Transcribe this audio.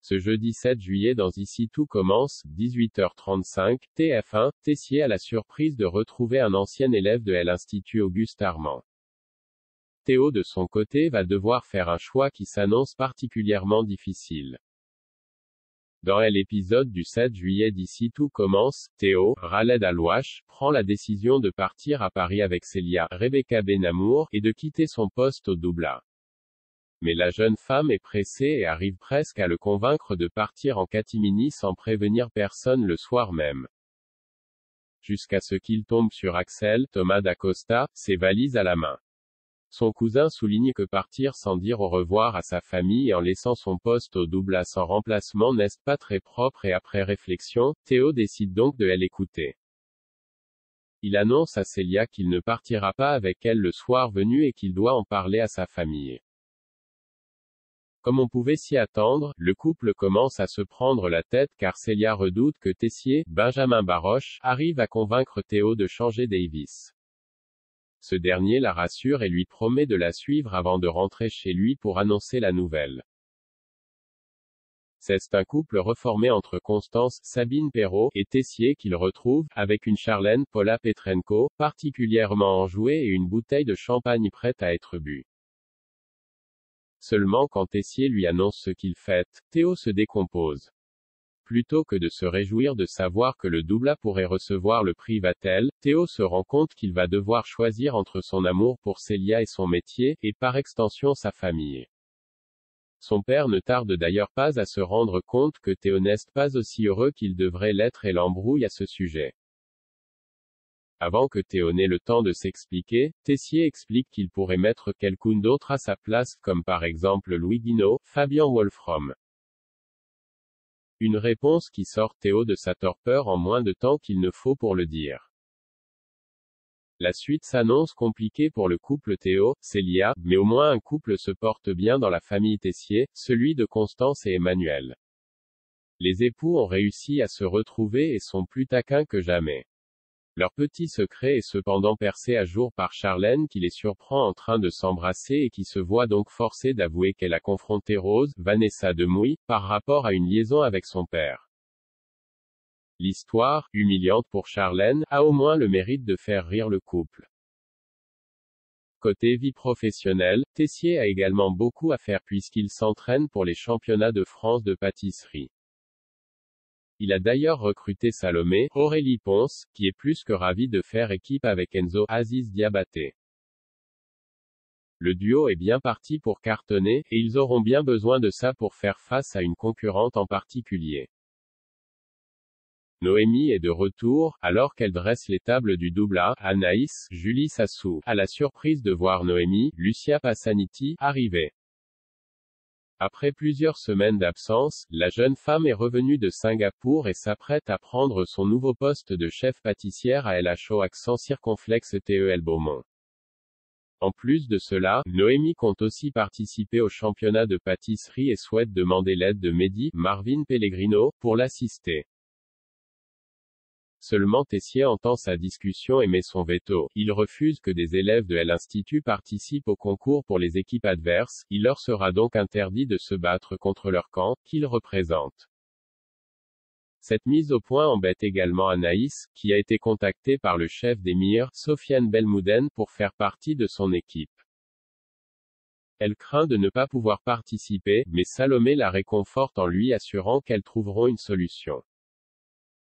Ce jeudi 7 juillet dans Ici tout commence, 18h35, TF1, Tessier a la surprise de retrouver un ancien élève de l'Institut Auguste Armand. Théo de son côté va devoir faire un choix qui s'annonce particulièrement difficile. Dans l'épisode du 7 juillet d'Ici tout commence, Théo, Khaled Alouache, prend la décision de partir à Paris avec Célia, Rebecca Benamour, et de quitter son poste au Doubla. Mais la jeune femme est pressée et arrive presque à le convaincre de partir en catimini sans prévenir personne le soir même. Jusqu'à ce qu'il tombe sur Axel, Thomas d'Acosta, ses valises à la main. Son cousin souligne que partir sans dire au revoir à sa famille et en laissant son poste au Doubla sans remplacement n'est pas très propre et après réflexion, Théo décide donc de l'écouter. Il annonce à Célia qu'il ne partira pas avec elle le soir venu et qu'il doit en parler à sa famille. Comme on pouvait s'y attendre, le couple commence à se prendre la tête car Célia redoute que Tessier, Benjamin Baroche, arrive à convaincre Théo de changer Davis. Ce dernier la rassure et lui promet de la suivre avant de rentrer chez lui pour annoncer la nouvelle. C'est un couple reformé entre Constance, Sabine Perrault, et Tessier qu'il retrouve, avec une Charlène, Paula Petrenko, particulièrement enjouée et une bouteille de champagne prête à être bue. Seulement quand Tessier lui annonce ce qu'il fête, Théo se décompose. Plutôt que de se réjouir de savoir que le Doubla pourrait recevoir le prix Vatel, Théo se rend compte qu'il va devoir choisir entre son amour pour Célia et son métier, et par extension sa famille. Son père ne tarde d'ailleurs pas à se rendre compte que Théo n'est pas aussi heureux qu'il devrait l'être et l'embrouille à ce sujet. Avant que Théo n'ait le temps de s'expliquer, Tessier explique qu'il pourrait mettre quelqu'un d'autre à sa place, comme par exemple Louis Guinaud, Fabien Wolfrom. Une réponse qui sort Théo de sa torpeur en moins de temps qu'il ne faut pour le dire. La suite s'annonce compliquée pour le couple Théo, Célia, mais au moins un couple se porte bien dans la famille Tessier, celui de Constance et Emmanuel. Les époux ont réussi à se retrouver et sont plus taquins que jamais. Leur petit secret est cependant percé à jour par Charlène qui les surprend en train de s'embrasser et qui se voit donc forcée d'avouer qu'elle a confronté Rose, Vanessa Demouy, par rapport à une liaison avec son père. L'histoire, humiliante pour Charlène, a au moins le mérite de faire rire le couple. Côté vie professionnelle, Tessier a également beaucoup à faire puisqu'il s'entraîne pour les championnats de France de pâtisserie. Il a d'ailleurs recruté Salomé, Aurélie Ponce, qui est plus que ravie de faire équipe avec Enzo, Aziz Diabaté. Le duo est bien parti pour cartonner, et ils auront bien besoin de ça pour faire face à une concurrente en particulier. Noémie est de retour, alors qu'elle dresse les tables du Doubla, Anaïs, Julie Sassou, a la surprise de voir Noémie, Lucia Passaniti, arriver. Après plusieurs semaines d'absence, la jeune femme est revenue de Singapour et s'apprête à prendre son nouveau poste de chef pâtissière à LHO accent circonflexe TEL Beaumont. En plus de cela, Noémie compte aussi participer au championnat de pâtisserie et souhaite demander l'aide de Mehdi, Marvin Pellegrino, pour l'assister. Seulement Tessier entend sa discussion et met son veto. Il refuse que des élèves de l'Institut participent au concours pour les équipes adverses, il leur sera donc interdit de se battre contre leur camp, qu'ils représentent. Cette mise au point embête également Anaïs, qui a été contactée par le chef d'Émir, Sofiane Belmouden, pour faire partie de son équipe. Elle craint de ne pas pouvoir participer, mais Salomé la réconforte en lui assurant qu'elles trouveront une solution.